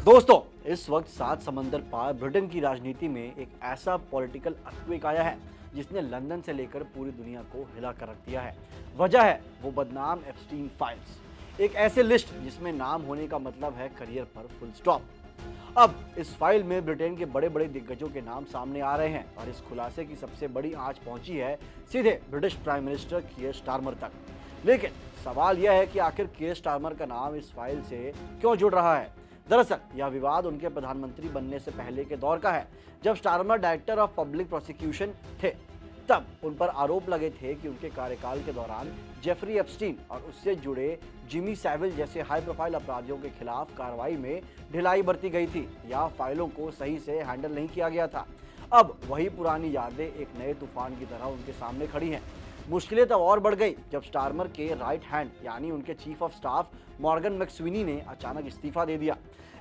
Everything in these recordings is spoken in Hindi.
दोस्तों, इस वक्त सात समंदर पार ब्रिटेन की राजनीति में एक ऐसा पॉलिटिकल अर्थक्वेक आया है जिसने लंदन से लेकर पूरी दुनिया को हिला कर रख दिया है। वजह है वो बदनाम एप्स्टीन फाइल्स, एक ऐसे लिस्ट जिसमें नाम होने का मतलब है करियर पर फुल स्टॉप। अब इस फाइल में ब्रिटेन के बड़े बड़े दिग्गजों के नाम सामने आ रहे हैं और इस खुलासे की सबसे बड़ी आंच पहुंची है सीधे ब्रिटिश प्राइम मिनिस्टर कीयर स्टारमर तक। लेकिन सवाल यह है कि आखिर कीयर स्टारमर का नाम इस फाइल से क्यों जुड़ रहा है। दरअसल यह विवाद उनके प्रधानमंत्री बनने से पहले के दौर का है, जब Starmer director of public prosecution थे। तब उन पर आरोप लगे थे कि उनके कार्यकाल के दौरान जेफरी एप्स्टीन और उससे जुड़े जिमी सैविल जैसे हाई प्रोफाइल अपराधियों के खिलाफ कार्रवाई में ढिलाई बरती गई थी या फाइलों को सही से हैंडल नहीं किया गया था। अब वही पुरानी यादें एक नए तूफान की तरह उनके सामने खड़ी हैं। मुश्किलें तब और बढ़ गई जब स्टारमर के राइट हैंड यानी उनके चीफ ऑफ स्टाफ मॉर्गन मैक्स्वीनी ने अचानक इस्तीफा दे दिया।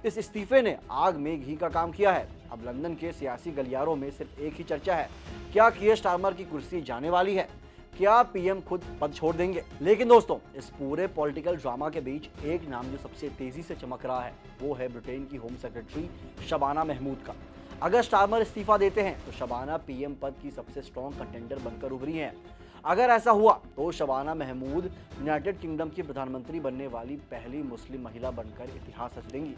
इस इस्तीफे ने आग में घी का काम किया है। अब लंदन के सियासी गलियारों में सिर्फ एक ही चर्चा है, क्या कीयर स्टारमर की कुर्सी जाने वाली है, क्या पीएम खुद पद छोड़ देंगे। लेकिन दोस्तों, इस पूरे पॉलिटिकल ड्रामा के बीच एक नाम जो सबसे तेजी से चमक रहा है वो है ब्रिटेन की होम सेक्रेटरी शबाना महमूद का। अगर स्टारमर इस्तीफा देते हैं तो शबाना पीएम पद की सबसे स्ट्रॉन्ग कंटेंडर बनकर उभरी हैं। अगर ऐसा हुआ तो शबाना महमूद यूनाइटेड किंगडम की प्रधानमंत्री बनने वाली पहली मुस्लिम महिला बनकर इतिहास रच देंगी।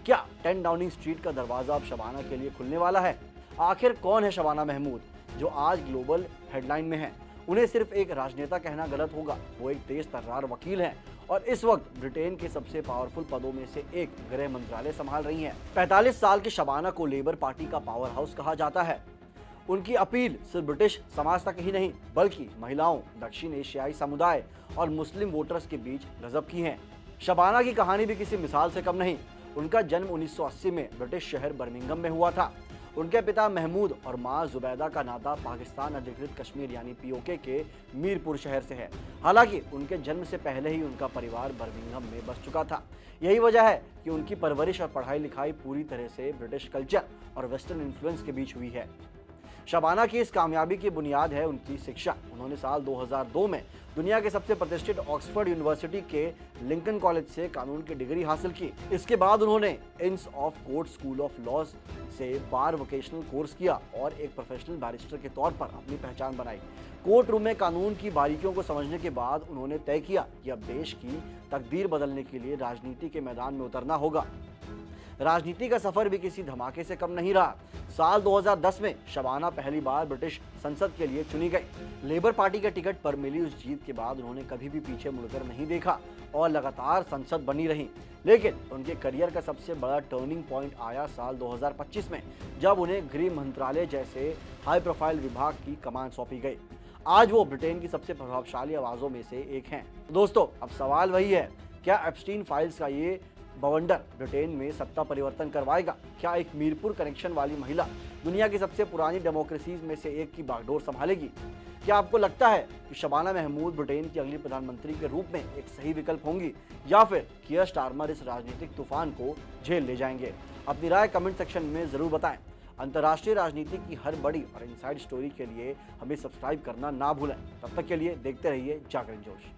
क्या 10 डाउनिंग स्ट्रीट का दरवाजा अब शबाना के लिए खुलने वाला है? आखिर कौन है शबाना महमूद जो आज ग्लोबल हेडलाइन में है? उन्हें सिर्फ एक राजनेता कहना गलत होगा, वो एक तेज तर्रार वकील हैं और इस वक्त ब्रिटेन के सबसे पावरफुल पदों में से एक गृह मंत्रालय संभाल रही हैं। 45 साल की शबाना को लेबर पार्टी का पावर हाउस कहा जाता है। उनकी अपील सिर्फ ब्रिटिश समाज तक ही नहीं बल्कि महिलाओं, दक्षिण एशियाई समुदाय और मुस्लिम वोटर्स के बीच गजब की है। शबाना की कहानी भी किसी मिसाल से कम नहीं। उनका जन्म 1980 में ब्रिटिश शहर बर्मिंघम में हुआ था। उनके पिता महमूद और मां जुबैदा का नाता पाकिस्तान अधिकृत कश्मीर यानी पीओके के मीरपुर शहर से है। हालांकि उनके जन्म से पहले ही उनका परिवार बर्मिंघम में बस चुका था। यही वजह है कि उनकी परवरिश और पढ़ाई लिखाई पूरी तरह से ब्रिटिश कल्चर और वेस्टर्न इन्फ्लुएंस के बीच हुई है। शबाना की इस कामयाबी की बुनियाद है उनकी शिक्षा। उन्होंने साल 2002 में दुनिया के सबसे प्रतिष्ठित ऑक्सफोर्ड यूनिवर्सिटी के लिंकन कॉलेज से कानून की डिग्री हासिल की। इसके बाद उन्होंने इंस of court school of law से बार वोकेशनल कोर्स किया और एक प्रोफेशनल बैरिस्टर के तौर पर अपनी पहचान बनाई। कोर्ट रूम में कानून की बारीकियों को समझने के बाद उन्होंने तय किया कि अब देश की तकदीर बदलने के लिए राजनीति के मैदान में उतरना होगा। राजनीति का सफर भी किसी धमाके से कम नहीं रहा। साल 2010 में शबाना पहली बार ब्रिटिश संसद के लिए चुनी गई। लेबर पार्टी के टिकट पर मिली उस जीत के बाद उन्होंने कभी भी पीछे मुड़कर नहीं देखा और लगातार संसद बनी रही। लेकिन उनके करियर का सबसे बड़ा टर्निंग पॉइंट आया साल 2025 में, जब उन्हें गृह मंत्रालय जैसे हाई प्रोफाइल विभाग की कमान सौंपी गई। आज वो ब्रिटेन की सबसे प्रभावशाली आवाजों में से एक हैं। दोस्तों, अब सवाल वही है, क्या एप्स्टीन फाइल्स का ये बवंडर ब्रिटेन में सत्ता परिवर्तन करवाएगा? क्या एक मीरपुर कनेक्शन वाली महिला दुनिया की सबसे पुरानी डेमोक्रेसीज में से एक की बागडोर संभालेगी? क्या आपको लगता है कि शबाना महमूद ब्रिटेन की अगली प्रधानमंत्री के रूप में एक सही विकल्प होंगी या फिर कीयर स्टारमर इस राजनीतिक तूफान को झेल ले जाएंगे? अपनी राय कमेंट सेक्शन में जरूर बताएं। अंतर्राष्ट्रीय राजनीति की हर बड़ी और इनसाइड स्टोरी के लिए हमें सब्सक्राइब करना ना भूलें। तब तक के लिए देखते रहिए जागरण जोश।